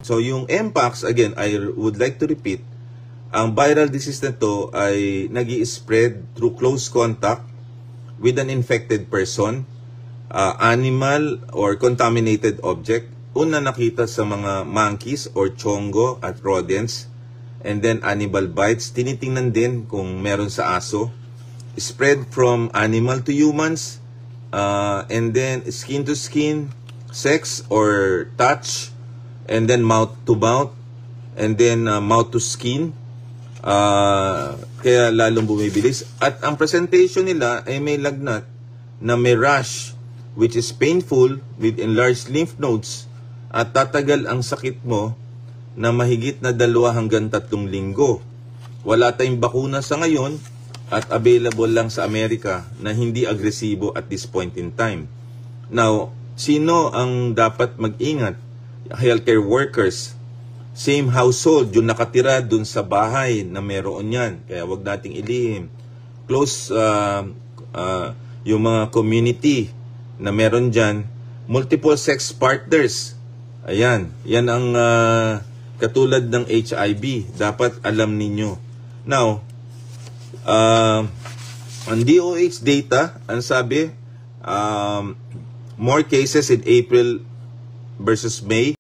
So yung Mpox, again, I would like to repeat, ang viral disease na to ay nag-i-spread through close contact with an infected person, animal or contaminated object. Una nakita sa mga monkeys or chongo at rodents, and then animal bites. Tinitingnan din kung meron sa aso. Spread from animal to humans, and then skin to skin, sex or touch, and then mouth to mouth, and then mouth to skin. Kaya lalong bumibilis. At ang presentation nila ay may lagnat na may rash, which is painful with enlarged lymph nodes, at tatagal ang sakit mo na mahigit na 2 hanggang 3 linggo. Wala tayong bakuna sa ngayon at available lang sa Amerika na hindi agresibo at this point in time. Now, sino ang dapat mag-ingat? Healthcare workers, same household, yung nakatira dun sa bahay na meron yan. Kaya wag nating ilihim. Close, yung mga community na meron dyan, multiple sex partners. Ayan, yan ang katulad ng HIV. Dapat alam ninyo. Now, ang DOH data, ang sabi, more cases in April versus May.